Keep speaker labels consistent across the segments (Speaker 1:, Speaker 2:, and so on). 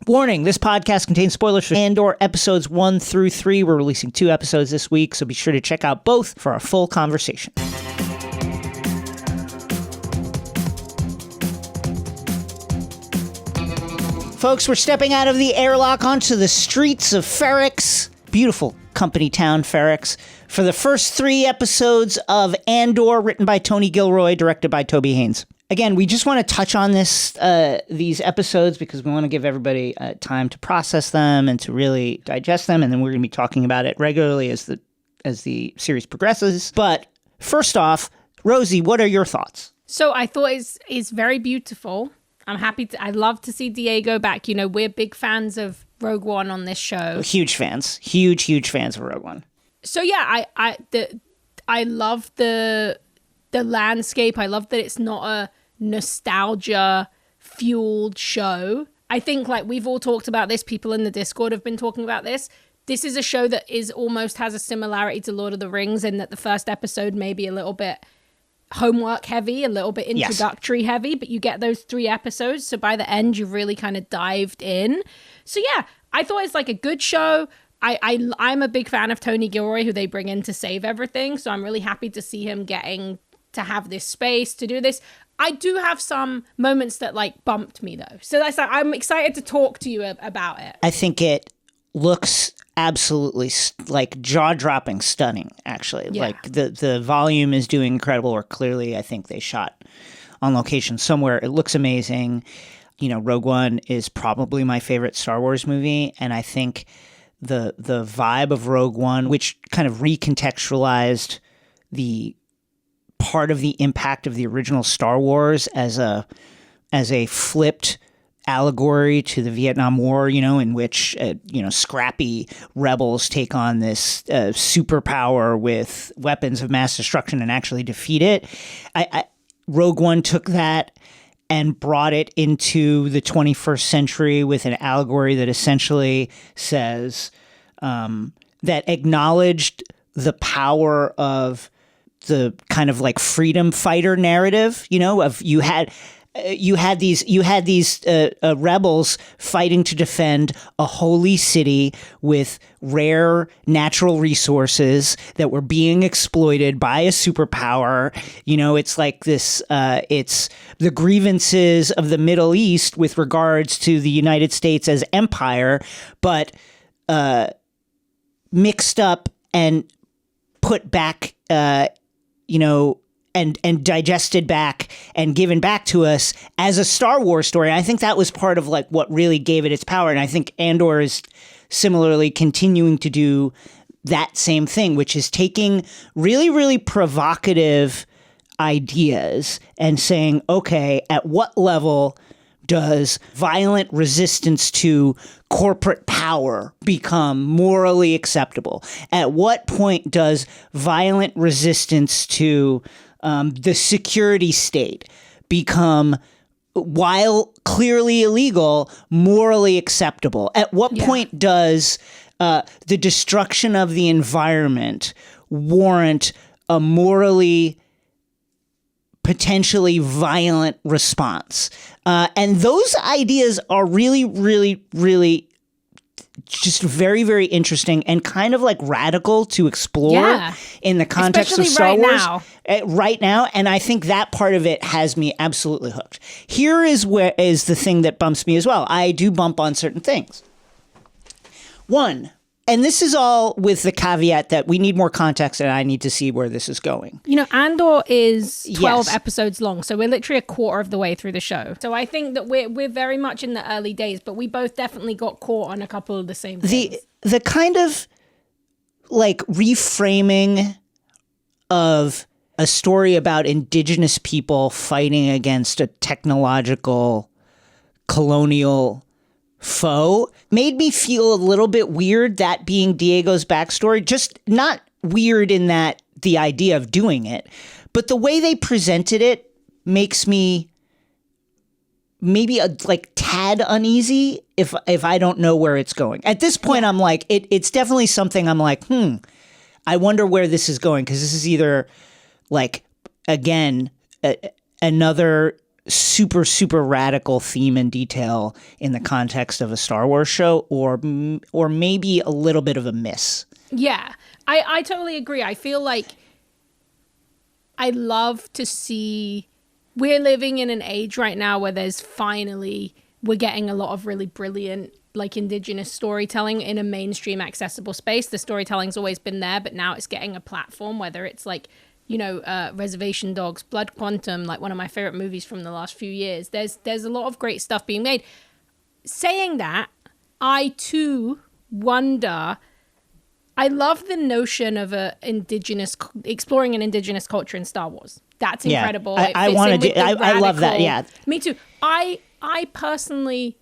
Speaker 1: Warning, this podcast contains spoilers for Andor episodes 1 through 3. We're releasing 2 episodes this week, so be sure to check out both for our full conversation. Folks, we're stepping out of the airlock onto the streets of Ferrix. Beautiful company town, Ferrix. For the first 3 episodes of Andor, written by Tony Gilroy, directed by Toby Haynes. Again, we just want to touch on these episodes because we want to give everybody time to process them and to really digest them, and then we're going to be talking about it regularly as the series progresses. But first off, Rosie, what are your thoughts?
Speaker 2: So I thought it's very beautiful. I love to see Diego back. You know, we're big fans of Rogue One on this show.
Speaker 1: Huge fans of Rogue One.
Speaker 2: So yeah, I love the landscape. I love that it's not a nostalgia fueled show. I think, like, we've all talked about this, people in the Discord have been talking about this. This is a show that almost has a similarity to Lord of the Rings in that the first episode may be a little bit homework heavy, a little bit introductory heavy, but you get those 3 episodes, so by the end you've really kind of dived in. So yeah, I thought it's like a good show. I'm a big fan of Tony Gilroy, who they bring in to save everything, so I'm really happy to see him getting to have this space to do this. I do have some moments that like bumped me though, so that's like, I'm excited to talk to you about it.
Speaker 1: I think it looks absolutely like jaw-dropping stunning, actually. Yeah. Like the volume is doing incredible work. Clearly, I think they shot on location somewhere. It looks amazing. You know, Rogue One is probably my favorite Star Wars movie, and I think the vibe of Rogue One, which kind of recontextualized the part of the impact of the original Star Wars as a flipped allegory to the Vietnam War, you know, in which, scrappy rebels take on this superpower with weapons of mass destruction and actually defeat it. Rogue One took that and brought it into the 21st century with an allegory that essentially says that acknowledged the power of the kind of like freedom fighter narrative, you know, of you had these rebels fighting to defend a holy city with rare natural resources that were being exploited by a superpower. You know, it's like this, it's the grievances of the Middle East with regards to the United States as empire, but mixed up and put back, and digested back and given back to us as a Star Wars story. I think that was part of like what really gave it its power. And I think Andor is similarly continuing to do that same thing, which is taking really, really provocative ideas and saying, okay, at what level does violent resistance to corporate power become morally acceptable? At what point does violent resistance to the security state become, while clearly illegal, morally acceptable? At what point does the destruction of the environment warrant a morally potentially violent response? And those ideas are really, really, really just very, very interesting and kind of like radical to explore in the context
Speaker 2: especially
Speaker 1: of Star
Speaker 2: Wars
Speaker 1: right now. And I think that part of it has me absolutely hooked. Here is the thing that bumps me as well. I do bump on certain things. One, and this is all with the caveat that we need more context and I need to see where this is going.
Speaker 2: You know, Andor is 12 episodes long, so we're literally a quarter of the way through the show. So I think that we're very much in the early days, but we both definitely got caught on a couple of the same things.
Speaker 1: The kind of like reframing of a story about indigenous people fighting against a technological colonial foe made me feel a little bit weird, that being Diego's backstory. Just not weird in that the idea of doing it, but the way they presented it makes me maybe a like tad uneasy if I don't know where it's going. At this point, I'm like, it's definitely something I'm like, I wonder where this is going, because this is either like, again, another super, super radical theme and detail in the context of a Star Wars show, or maybe a little bit of a miss.
Speaker 2: Yeah, I totally agree. I feel like I love to see, we're living in an age right now where we're getting a lot of really brilliant like Indigenous storytelling in a mainstream accessible space. The storytelling's always been there, but now it's getting a platform, whether it's like, Reservation Dogs, Blood Quantum, like one of my favorite movies from the last few years. There's a lot of great stuff being made. Saying that, I too wonder, I love the notion of exploring an indigenous culture in Star Wars. That's incredible.
Speaker 1: I love that. Yeah,
Speaker 2: me too. I personally,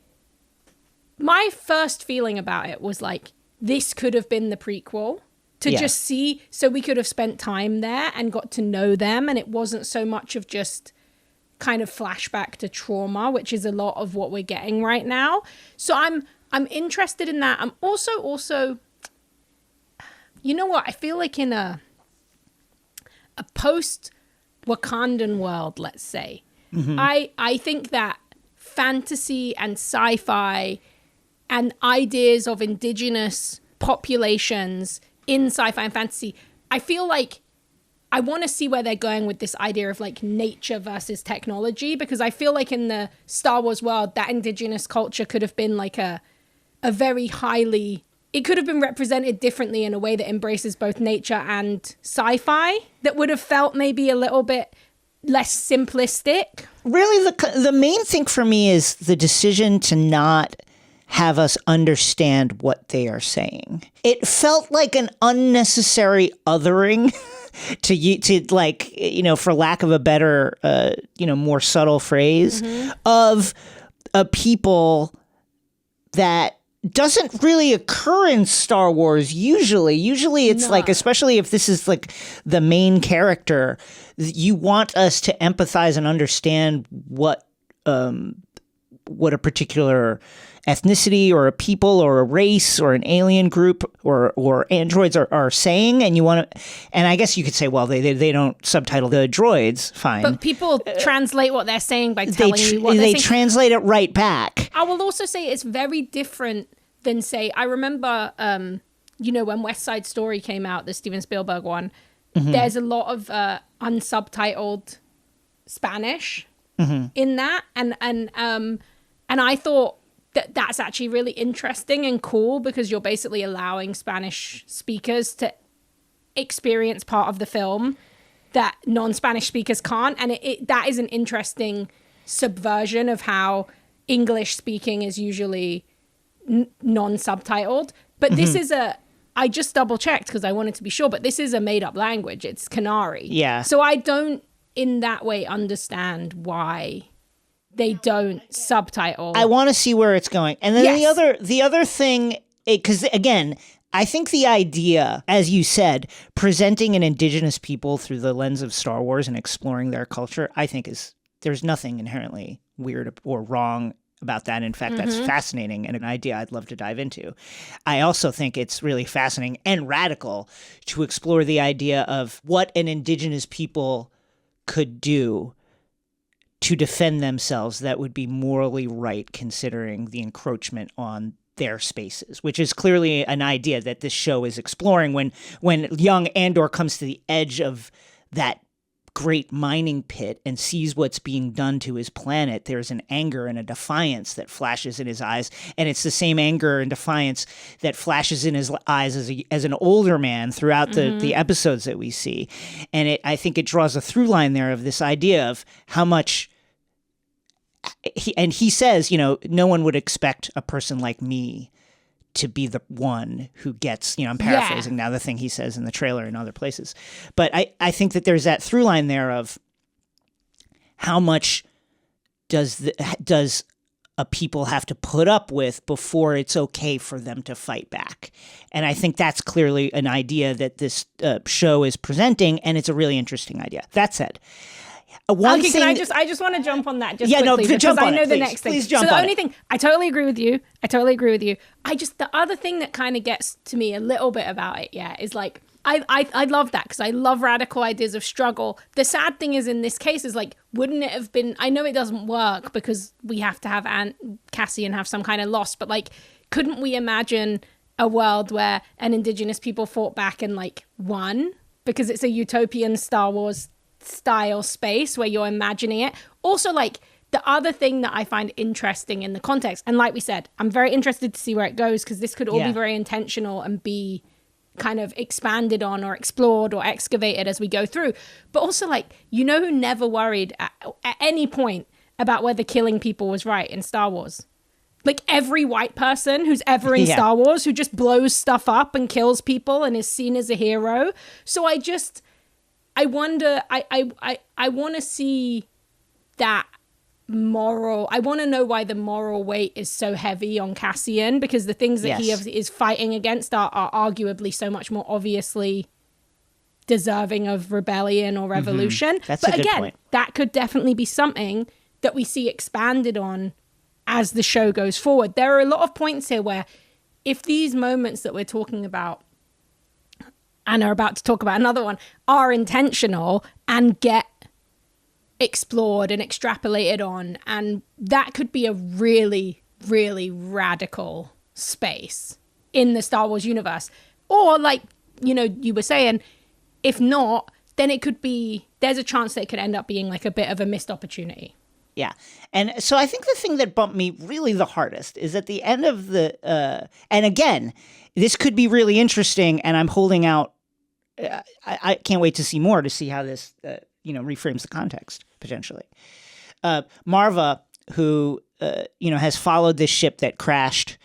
Speaker 2: my first feeling about it was like, this could have been the prequel to just see, so we could have spent time there and got to know them, and it wasn't so much of just kind of flashback to trauma, which is a lot of what we're getting right now. So I'm interested in that. I'm also, you know what? I feel like in a post Wakandan world, let's say, I think that fantasy and sci-fi and ideas of indigenous populations in sci-fi and fantasy, I feel like I want to see where they're going with this idea of like nature versus technology, because I feel like in the Star Wars world, that indigenous culture could have been like a very highly, it could have been represented differently in a way that embraces both nature and sci-fi, that would have felt maybe a little bit less simplistic.
Speaker 1: Really, the main thing for me is the decision to not have us understand what they are saying. It felt like an unnecessary othering to like, for lack of a better, more subtle phrase, of a people that doesn't really occur in Star Wars usually. Usually it's like, especially if this is like the main character, you want us to empathize and understand what a particular ethnicity or a people or a race or an alien group or androids are saying, and you want to, and I guess you could say, well, they don't subtitle the droids, fine.
Speaker 2: But people translate what they're saying by telling you what they're saying.
Speaker 1: They translate it right back.
Speaker 2: I will also say it's very different than, say, I remember, when West Side Story came out, the Steven Spielberg one, there's a lot of unsubtitled Spanish in that, and I thought that's actually really interesting and cool, because you're basically allowing Spanish speakers to experience part of the film that non-Spanish speakers can't, and that is an interesting subversion of how English speaking is usually non-subtitled. But this is I just double checked because I wanted to be sure, but this is a made-up language. It's Canary.
Speaker 1: Yeah.
Speaker 2: So I don't in that way understand why they don't subtitle.
Speaker 1: I want to see where it's going. And then the other thing, because again, I think the idea, as you said, presenting an indigenous people through the lens of Star Wars and exploring their culture, I think there's nothing inherently weird or wrong about that. In fact, that's fascinating and an idea I'd love to dive into. I also think it's really fascinating and radical to explore the idea of what an indigenous people could do to defend themselves that would be morally right, considering the encroachment on their spaces, which is clearly an idea that this show is exploring. When young Andor comes to the edge of that great mining pit and sees what's being done to his planet, there's an anger and a defiance that flashes in his eyes, and it's the same anger and defiance that flashes in his eyes as an older man throughout the episodes that we see. And I think it draws a through line there of this idea of how much he says, no one would expect a person like me to be the one who gets, I'm paraphrasing now the thing he says in the trailer and other places. But I think that there's that through line there of how much does a people have to put up with before it's okay for them to fight back. And I think that's clearly an idea that this show is presenting, and it's a really interesting idea. That said,
Speaker 2: can I just want to jump on that quickly, because I know the next thing.
Speaker 1: Please jump
Speaker 2: so the
Speaker 1: on
Speaker 2: only thing, I totally agree with you. The other thing that kind of gets to me a little bit about it, is like, I love that because I love radical ideas of struggle. The sad thing is in this case is like, wouldn't it have been, I know it doesn't work because we have to have Cassian have some kind of loss, but like, couldn't we imagine a world where an indigenous people fought back and like won? Because it's a utopian Star Wars style space where you're imagining it. Also, like, the other thing that I find interesting in the context, and like we said, I'm very interested to see where it goes because this could all be very intentional and be kind of expanded on or explored or excavated as we go through. But also, like, you know who never worried at any point about whether killing people was right in Star Wars? Like, every white person who's ever in Star Wars who just blows stuff up and kills people and is seen as a hero. So I wonder, I want to see that moral, I want to know why the moral weight is so heavy on Cassian, because the things that he is fighting against are arguably so much more obviously deserving of rebellion or revolution.
Speaker 1: That's
Speaker 2: but
Speaker 1: a good
Speaker 2: again,
Speaker 1: point.
Speaker 2: that could definitely be something that we see expanded on as the show goes forward. There are a lot of points here where if these moments that we're talking about and are about to talk about another one are intentional and get explored and extrapolated on, and that could be a really, really radical space in the Star Wars universe. Or like, you know, you were saying, if not, then it could be, there's a chance that it could end up being like a bit of a missed opportunity.
Speaker 1: Yeah. And so I think the thing that bumped me really the hardest is at the end of the, and again, this could be really interesting, and I'm holding out, I can't wait to see more, to see how this, reframes the context, potentially. Marva, who, has followed this ship that crashed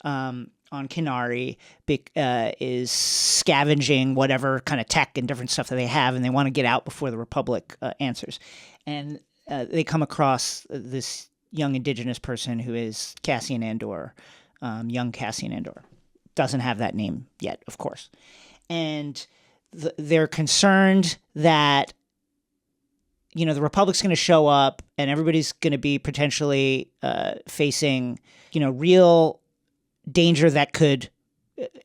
Speaker 1: on Kenari, is scavenging whatever kind of tech and different stuff that they have, and they want to get out before the Republic answers. And they come across this young indigenous person who is Cassian Andor, young Cassian Andor. Doesn't have that name yet, of course. And they're concerned that, the Republic's going to show up and everybody's going to be potentially facing, real danger that could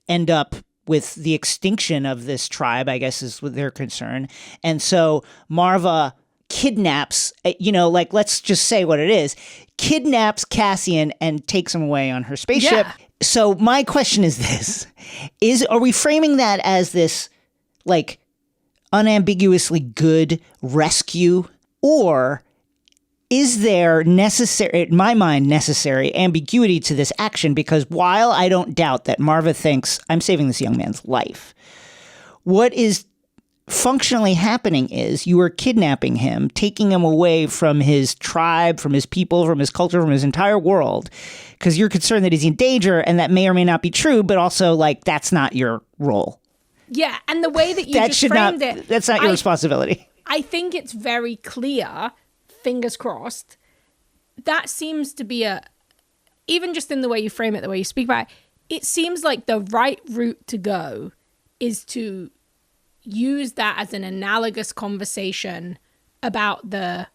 Speaker 1: end up with the extinction of this tribe, I guess is their concern. And so Marva kidnaps, let's just say what it is, kidnaps Cassian and takes him away on her spaceship. Yeah. So my question is this, are we framing that as this, like, unambiguously good rescue, or is there necessary, in my mind, necessary ambiguity to this action? Because while I don't doubt that Marva thinks I'm saving this young man's life, what is functionally happening is you are kidnapping him, taking him away from his tribe, from his people, from his culture, from his entire world, because you're concerned that he's in danger, and that may or may not be true, but also, like, that's not your role.
Speaker 2: Yeah, and the way that you just framed it...
Speaker 1: That's not your responsibility.
Speaker 2: I think it's very clear, fingers crossed, that seems to be even just in the way you frame it, the way you speak about it seems like the right route to go is to use that as an analogous conversation about the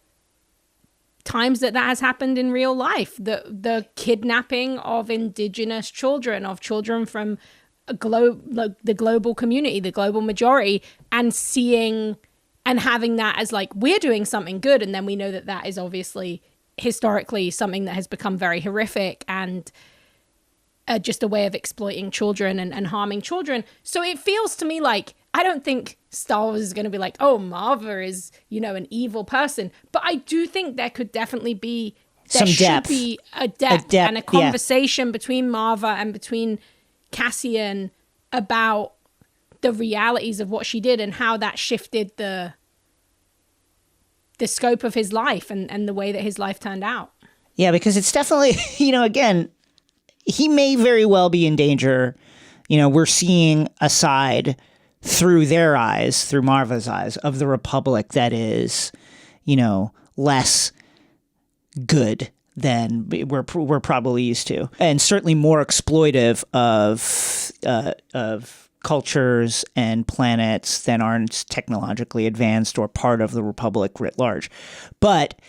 Speaker 2: times that has happened in real life, the kidnapping of indigenous children, of children from the global community, the global majority, and seeing and having that as like, we're doing something good, and then we know that is obviously historically something that has become very horrific and just a way of exploiting children and harming children. So it feels to me like, I don't think Star Wars is going to be like, oh, Marva is, an evil person. But I do think there could definitely be,
Speaker 1: some depth.
Speaker 2: Should be a depth and a conversation between Marva and between Cassian about the realities of what she did and how that shifted the scope of his life and the way that his life turned out.
Speaker 1: Yeah, because it's definitely, again, he may very well be in danger. We're seeing a side through their eyes, through Marva's eyes, of the Republic that is, less good than we're probably used to, and certainly more exploitive of cultures and planets than aren't technologically advanced or part of the Republic writ large. But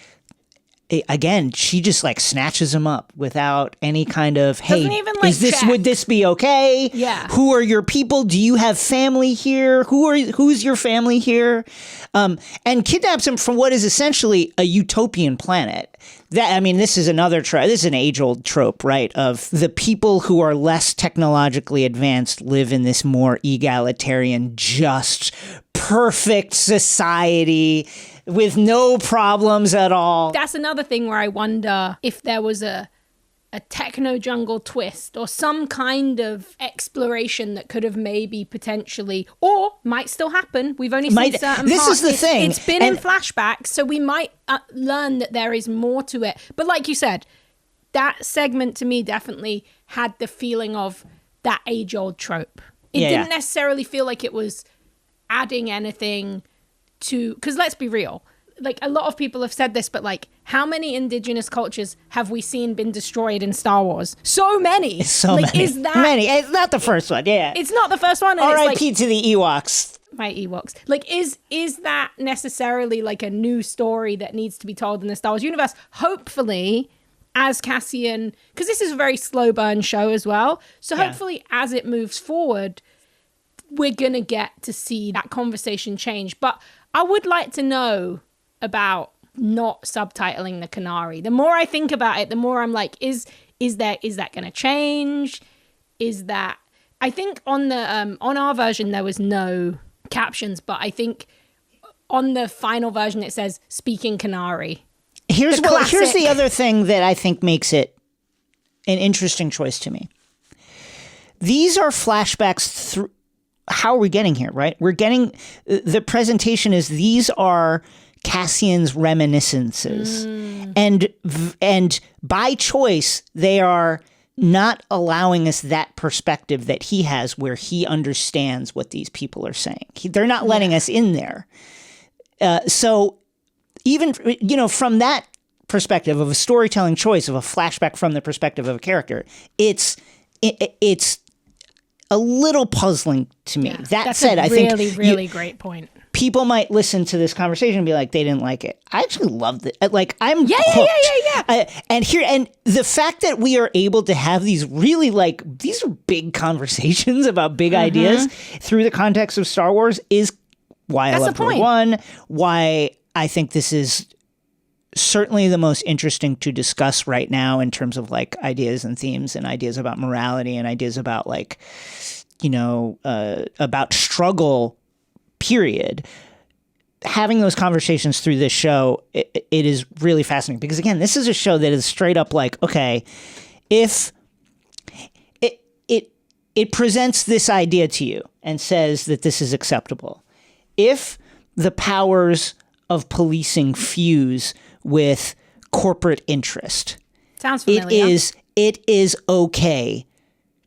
Speaker 1: again, she just like snatches him up without any kind of, hey,
Speaker 2: Doesn't even, like, check.
Speaker 1: would this be okay?
Speaker 2: Yeah.
Speaker 1: Who are your people? Do you have family here? Who's your family here? And kidnaps him from what is essentially a utopian planet. This is another trope. This is an age-old trope, right? Of the people who are less technologically advanced live in this more egalitarian, just, perfect society with no problems at all.
Speaker 2: That's another thing where I wonder if there was a techno jungle twist or some kind of exploration that could have maybe potentially, or might still happen. We've only seen certain
Speaker 1: this
Speaker 2: parts.
Speaker 1: Is the thing.
Speaker 2: It's been in flashbacks, so we might learn that there is more to it. But like you said, that segment to me definitely had the feeling of that age-old trope. It didn't necessarily feel like it was adding anything to, because let's be real, like a lot of people have said this, but like how many indigenous cultures have we seen been destroyed in Star Wars? So many.
Speaker 1: Many.
Speaker 2: Is that
Speaker 1: many? It's not the first one. Yeah.
Speaker 2: It's not the first one.
Speaker 1: R.I.P. to the Ewoks.
Speaker 2: My Ewoks. Like, is that necessarily like a new story that needs to be told in the Star Wars universe? Hopefully, as Cassian, because this is a very slow burn show as well. So hopefully as it moves forward, we're going to get to see that conversation change. But I would like to know about not subtitling the Canary. The more I think about it, the more I'm like, is that going to change? Is that, I think on the on our version there was no captions, but I think on the final version it says speaking Canary.
Speaker 1: Here's the other thing that I think makes it an interesting choice to me. These are flashbacks through. How are we getting here, right? We're getting, the presentation is these are Cassian's reminiscences. And by choice, they are not allowing us that perspective that he has where he understands what these people are saying. They're not letting us in there. So even, from that perspective of a storytelling choice, of a flashback from the perspective of a character, it's a little puzzling to me.
Speaker 2: That's I think really great point.
Speaker 1: People might listen to this conversation and be like, they didn't like it. I actually loved it. Like, I'm hooked. And the fact that we are able to have these really these are big conversations about big ideas through the context of Star Wars is why I love Rogue One, why I think this is certainly the most interesting to discuss right now in terms of like ideas and themes and ideas about morality and ideas about about struggle, period. Having those conversations through this show, it is really fascinating because again, this is a show that is straight up like, okay, if it presents this idea to you and says that this is acceptable. If the powers of policing fuse with corporate interest.
Speaker 2: Sounds familiar.
Speaker 1: It is okay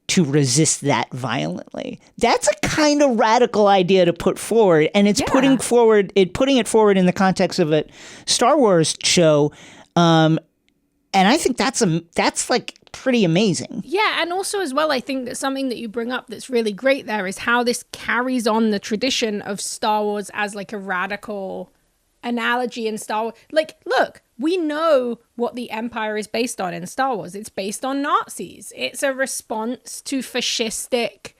Speaker 1: to resist that violently. That's a kind of radical idea to put forward, and it's putting it forward in the context of a Star Wars show, and I think that's like pretty amazing.
Speaker 2: Yeah, and also as well, I think that something that you bring up that's really great there is how this carries on the tradition of Star Wars as like a radical analogy in Star Wars. Like, look, we know what the Empire is based on in Star Wars. It's based on Nazis. It's a response to fascistic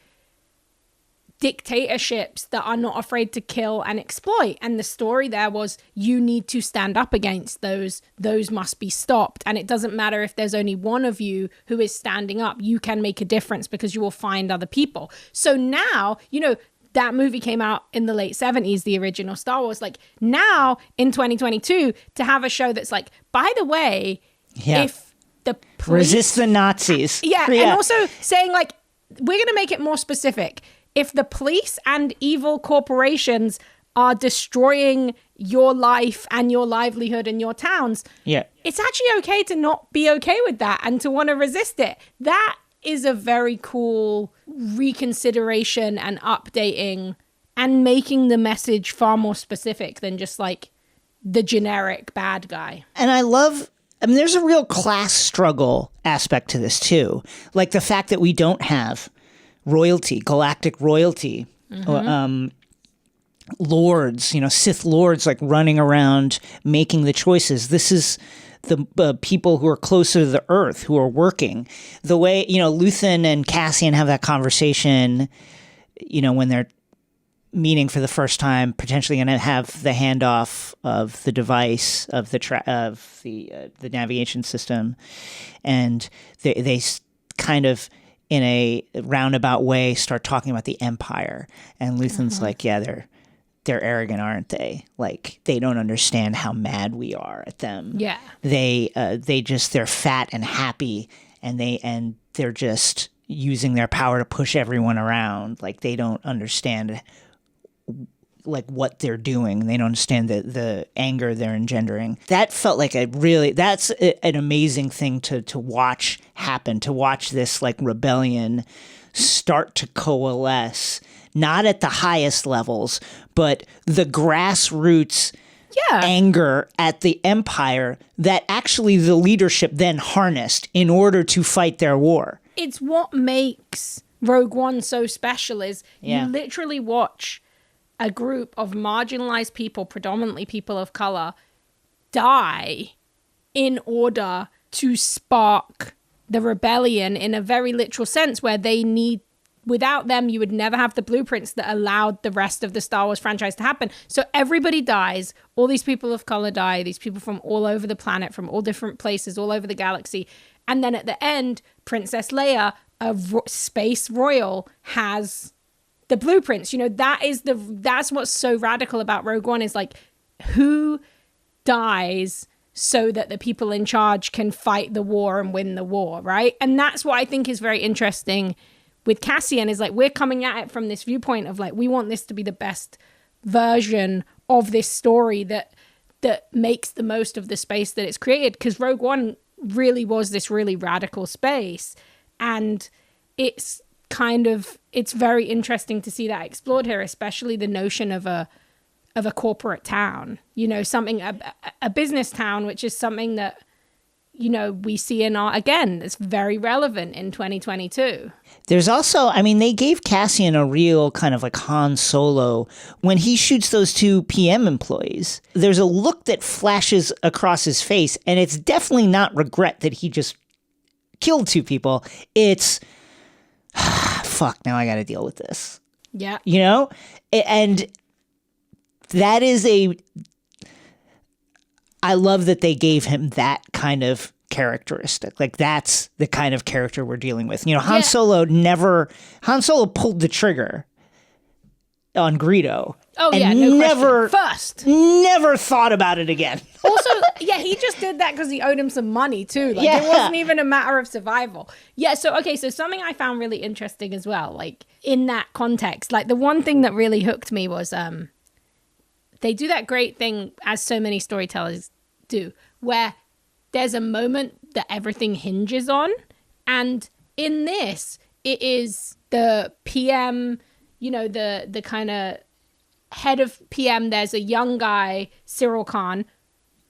Speaker 2: dictatorships that are not afraid to kill and exploit. And the story there was, you need to stand up against those. Those must be stopped. And it doesn't matter if there's only one of you who is standing up. You can make a difference because you will find other people. So now, that movie came out in the late 70s, the original Star Wars. Like, now in 2022, to have a show that's like, by the way, if the police...
Speaker 1: Resist the Nazis.
Speaker 2: And also saying like, we're going to make it more specific. If the police and evil corporations are destroying your life and your livelihood in your towns, it's actually okay to not be okay with that and to want to resist it. That is a very cool reconsideration and updating and making the message far more specific than just like the generic bad guy.
Speaker 1: And there's a real class struggle aspect to this too. Like the fact that we don't have royalty, galactic royalty, lords, Sith lords like running around making the choices. This is the people who are closer to the Earth, who are working. The way, Luthen and Cassian have that conversation, when they're meeting for the first time, potentially going to have the handoff of the device of the navigation system, and they kind of in a roundabout way start talking about the Empire, and Luthen's like, yeah, they're arrogant, aren't they? Like, they don't understand how mad we are at them.
Speaker 2: Yeah,
Speaker 1: they're fat and happy, and they're just using their power to push everyone around. Like, they don't understand like what they're doing. They don't understand the anger they're engendering. That felt like that's an amazing thing to watch happen, to watch this like rebellion start to coalesce, not at the highest levels, but the grassroots anger at the Empire that actually the leadership then harnessed in order to fight their war.
Speaker 2: It's what makes Rogue One so special is you literally watch a group of marginalized people, predominantly people of color, die in order to spark the rebellion in a very literal sense, where without them, you would never have the blueprints that allowed the rest of the Star Wars franchise to happen. So everybody dies. All these people of color die. These people from all over the planet, from all different places, all over the galaxy. And then at the end, Princess Leia, a space royal, has the blueprints. That's what's so radical about Rogue One, is like, who dies so that the people in charge can fight the war and win the war, right? And that's what I think is very interesting with Cassian, is like, we're coming at it from this viewpoint of like, we want this to be the best version of this story that makes the most of the space that it's created, because Rogue One really was this really radical space, and it's very interesting to see that explored here, especially the notion of a corporate town, something, a business town, which is something that, we see it's very relevant in 2022.
Speaker 1: There's also, they gave Cassian a real kind of like Han Solo. When he shoots those two PM employees, there's a look that flashes across his face, and it's definitely not regret that he just killed two people. It's, fuck, now I got to deal with this.
Speaker 2: Yeah.
Speaker 1: And that is I love that they gave him that kind of characteristic. Like, that's the kind of character we're dealing with. Han Solo pulled the trigger on Greedo.
Speaker 2: Oh, yeah, no question.
Speaker 1: Never thought about it again.
Speaker 2: Also, he just did that because he owed him some money too. Like, it wasn't even a matter of survival. Yeah, so something I found really interesting as well, like, in that context, like, the one thing that really hooked me was they do that great thing, as so many storytellers do, where there's a moment that everything hinges on. And in this, it is the PM, the kind of head of PM. There's a young guy, Cyril Khan.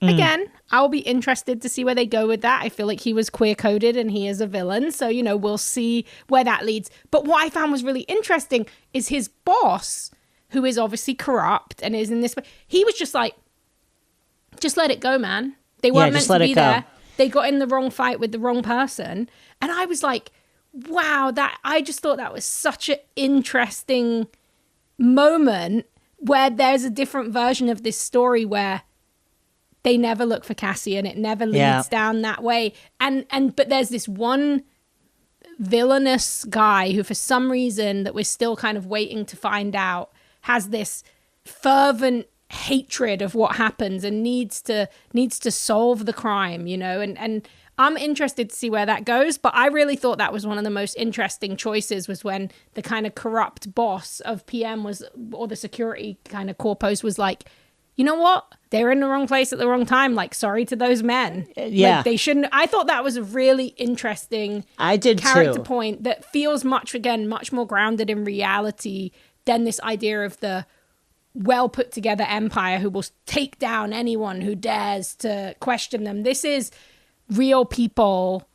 Speaker 2: Again, I'll be interested to see where they go with that. I feel like he was queer-coded and he is a villain. So, we'll see where that leads. But what I found was really interesting is his boss, who is obviously corrupt and is in this way. He was just like, just let it go, man. They weren't meant to be there. They got in the wrong fight with the wrong person. And I was like, wow, I just thought that was such an interesting moment, where there's a different version of this story where they never look for Cassian. It never leads down that way. But there's this one villainous guy who, for some reason that we're still kind of waiting to find out, has this fervent hatred of what happens and needs to solve the crime, and I'm interested to see where that goes. But I really thought that was one of the most interesting choices, was when the kind of corrupt boss of PM or the security kind of corpos was like, you know what? They're in the wrong place at the wrong time. Like, sorry to those men.
Speaker 1: Yeah.
Speaker 2: Like, they shouldn't. I thought that was a really interesting character point that feels much more grounded in reality than this idea of the well put together empire who will take down anyone who dares to question them. This is real people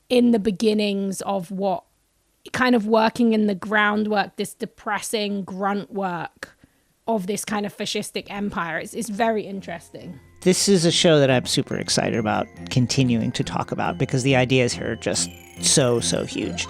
Speaker 2: in the beginnings of what kind of working in the groundwork, this depressing grunt work of this kind of fascistic empire. It's very interesting.
Speaker 1: this is a show that I'm super excited about continuing to talk about because the ideas here are just so huge.